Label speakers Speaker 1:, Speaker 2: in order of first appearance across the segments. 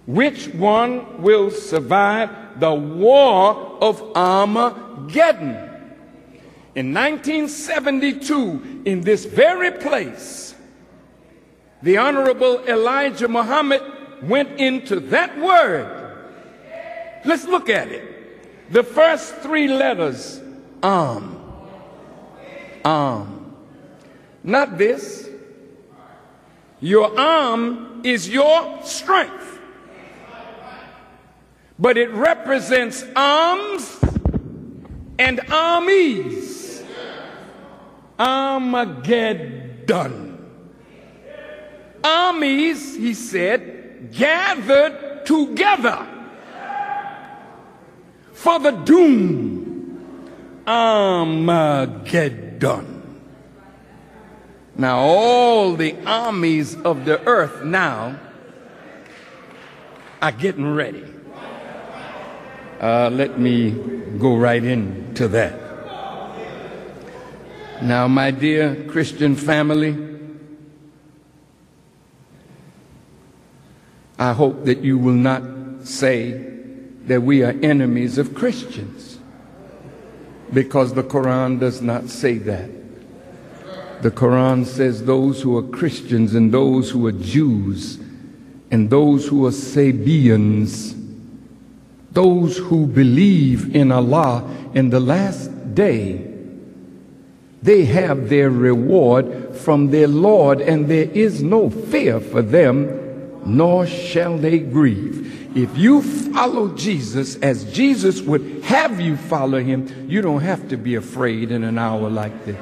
Speaker 1: Which one will survive the war of Armageddon? In 1972, in this very place, the Honorable Elijah Muhammad went into that word. Let's look at it. The first three letters, not this. Your arm is your strength, but it represents arms and armies. Armageddon. Armies, he said, gathered together for the doom. Armageddon. Now all the armies of the earth now are getting ready. Let me go right into that. Now, my dear Christian family, I hope that you will not say that we are enemies of Christians, because the Quran does not say that. The Quran says those who are Christians and those who are Jews and those who are Sabians, those who believe in Allah in the last day, they have their reward from their Lord, and there is no fear for them, nor shall they grieve. If you follow Jesus as Jesus would have you follow him, you don't have to be afraid in an hour like this.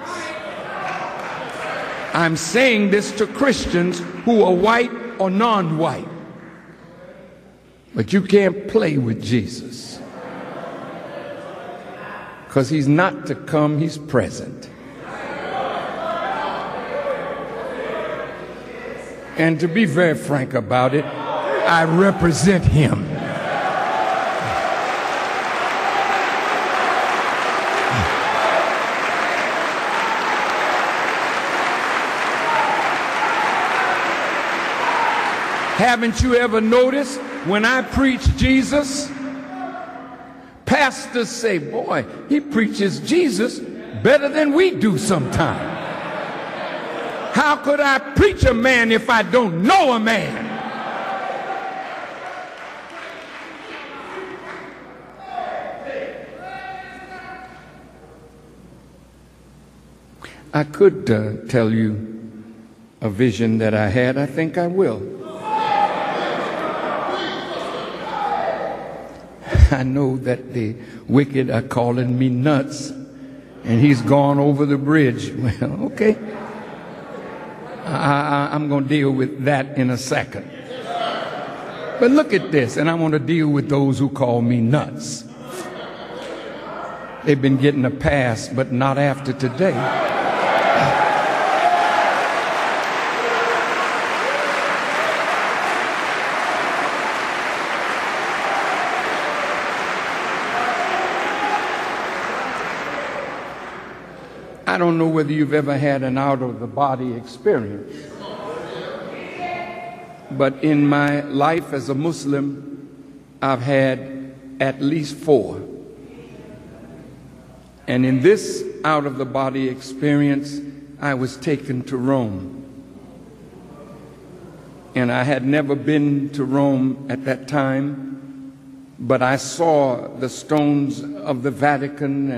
Speaker 1: I'm saying this to Christians who are white or non-white. But you can't play with Jesus, because he's not to come, he's present. And to be very frank about it, I represent him. Haven't you ever noticed when I preach Jesus, pastors say, boy, he preaches Jesus better than we do sometimes. How could I preach a man if I don't know a man? I could tell you a vision that I had. I think I will. I know that the wicked are calling me nuts, and he's gone over the bridge. Well, okay. I'm going to deal with that in a second. But look at this, and I want to deal with those who call me nuts. They've been getting a pass, but not after today. I don't know whether you've ever had an out-of-the-body experience, but in my life as a Muslim, I've had at least 4. And in this out-of-the-body experience, I was taken to Rome. And I had never been to Rome at that time, but I saw the stones of the Vatican,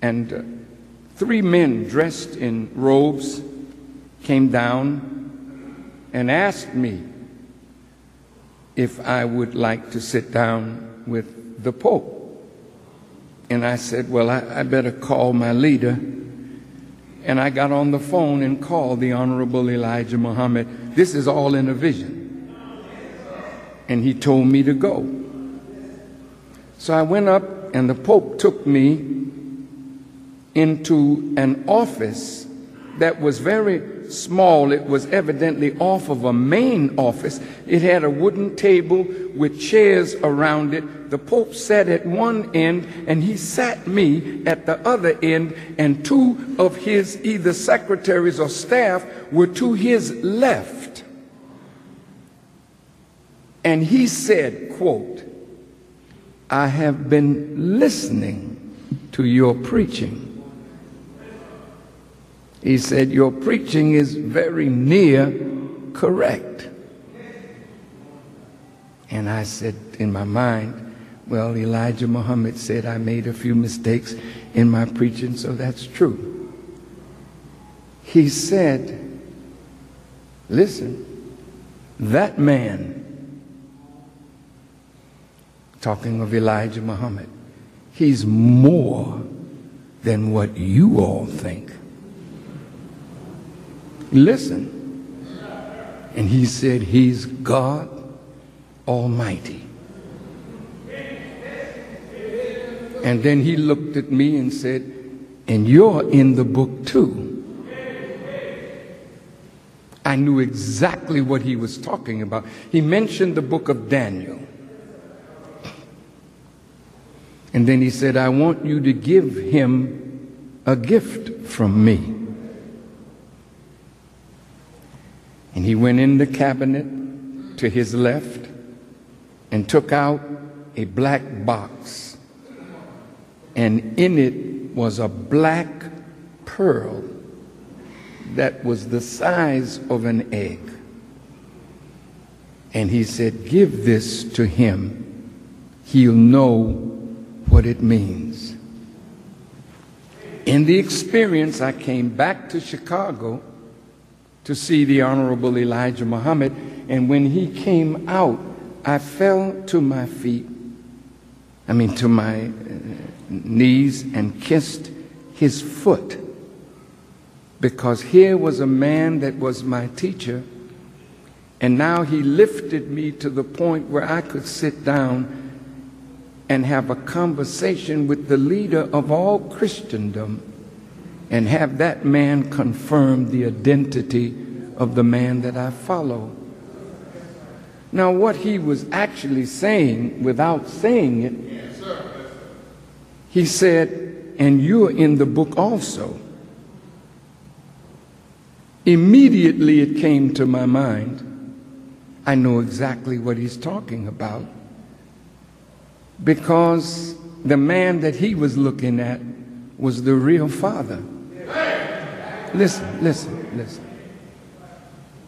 Speaker 1: and 3 men dressed in robes came down and asked me if I would like to sit down with the Pope. And I said, well, I better call my leader. And I got on the phone and called the Honorable Elijah Muhammad. This is all in a vision. And he told me to go. So I went up, and the Pope took me into an office that was very small. It was evidently off of a main office. It had a wooden table with chairs around it. The Pope sat at one end, and he sat me at the other end, and 2 of his either secretaries or staff were to his left. And he said, quote, "I have been listening to your preaching." He said, "Your preaching is very near correct." And I said in my mind, well, Elijah Muhammad said I made a few mistakes in my preaching, so that's true. He said, listen, that man, talking of Elijah Muhammad, he's more than what you all think. Listen. And he said, he's God Almighty. And then he looked at me and said, and you're in the book too. I knew exactly what he was talking about. He mentioned the book of Daniel. And then he said, I want you to give him a gift from me. And he went in the cabinet to his left and took out a black box. And in it was a black pearl that was the size of an egg. And he said, give this to him. He'll know what it means. In the experience, I came back to Chicago to see the Honorable Elijah Muhammad, and when he came out, I fell to my feet, to my knees, and kissed his foot, because here was a man that was my teacher, and now he lifted me to the point where I could sit down and have a conversation with the leader of all Christendom and have that man confirm the identity of the man that I follow. Now, what he was actually saying, without saying it, he said, and you're in the book also. Immediately it came to my mind, I know exactly what he's talking about, because the man that he was looking at was the real Father. Listen, listen, listen.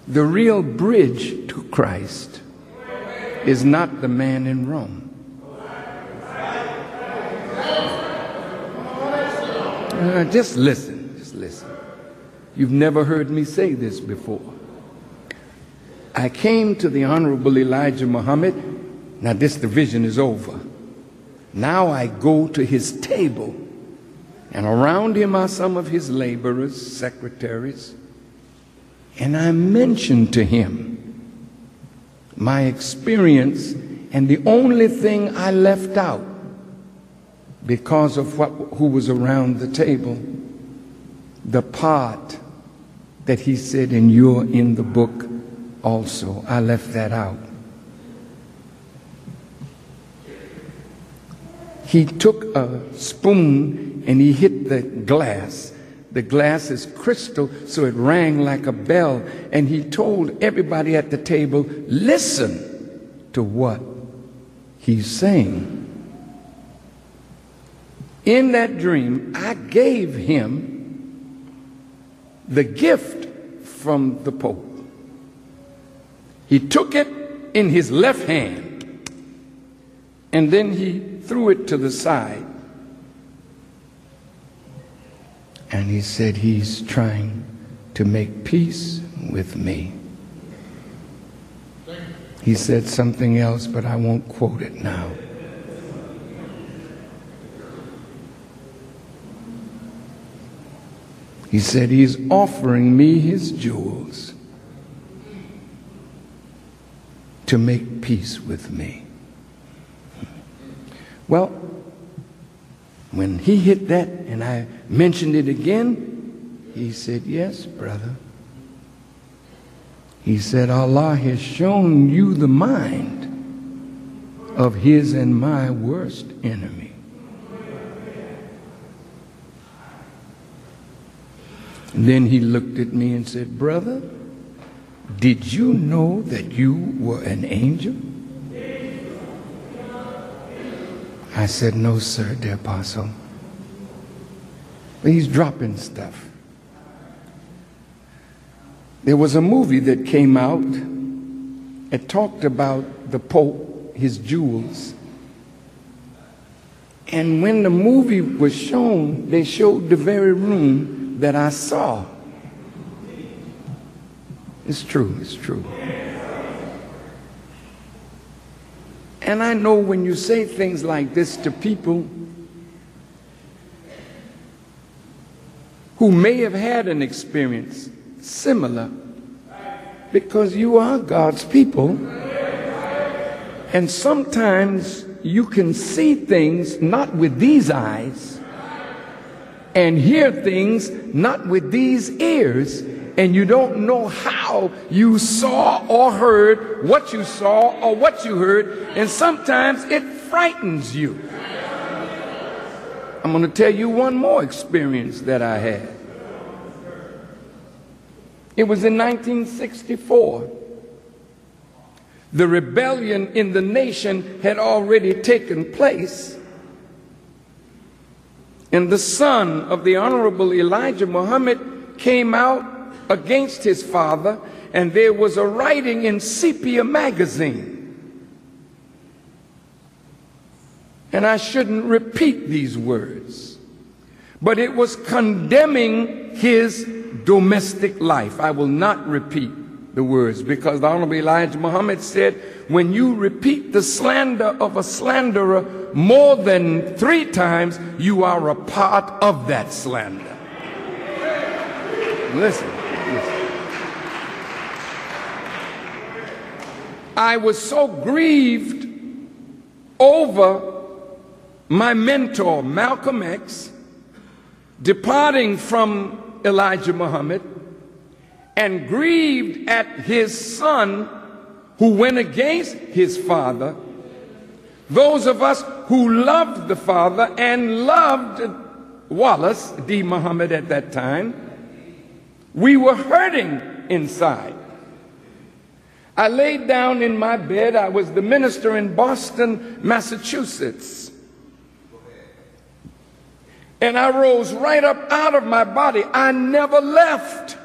Speaker 1: The real bridge to Christ is not the man in Rome. Just listen, just listen. You've never heard me say this before. I came to the Honorable Elijah Muhammad. Now this division is over. Now I go to his table, and around him are some of his laborers, secretaries, and I mentioned to him my experience, and the only thing I left out, because of who was around the table, the part that he said, and you're in the book also. I left that out. He took a spoon and he hit the glass. The glass is crystal, so it rang like a bell. And he told everybody at the table, listen to what he's saying. In that dream, I gave him the gift from the Pope. He took it in his left hand, and then he threw it to the side. And he said, he's trying to make peace with me. He said something else, but I won't quote it now. He said, he's offering me his jewels to make peace with me. Well, when he hit that and I mentioned it again, he said, yes, brother. He said, Allah has shown you the mind of his and my worst enemy. And then he looked at me and said, brother, did you know that you were an angel? I said, no, sir, dear apostle. But he's dropping stuff. There was a movie that came out. It talked about the Pope, his jewels. And when the movie was shown, they showed the very room that I saw. It's true, it's true. And I know when you say things like this to people who may have had an experience similar, because you are God's people, and sometimes you can see things not with these eyes and hear things not with these ears, and you don't know how you saw or heard what you saw or what you heard, and sometimes it frightens you. I'm going to tell you one more experience that I had. It was in 1964. The rebellion in the nation had already taken place, and the son of the Honorable Elijah Muhammad came out against his father, and there was a writing in Sepia magazine. And I shouldn't repeat these words, but it was condemning his domestic life. I will not repeat the words, because the Honorable Elijah Muhammad said, when you repeat the slander of a slanderer more than 3 times, you are a part of that slander. Listen. I was so grieved over my mentor, Malcolm X, departing from Elijah Muhammad, and grieved at his son who went against his father. Those of us who loved the father and loved Wallace D. Muhammad at that time, we were hurting inside. I laid down in my bed. I was the minister in Boston, Massachusetts. And I rose right up out of my body. I never left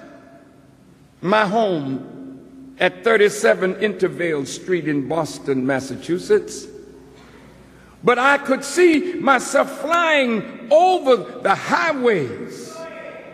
Speaker 1: my home at 37 Intervale Street in Boston, Massachusetts. But I could see myself flying over the highways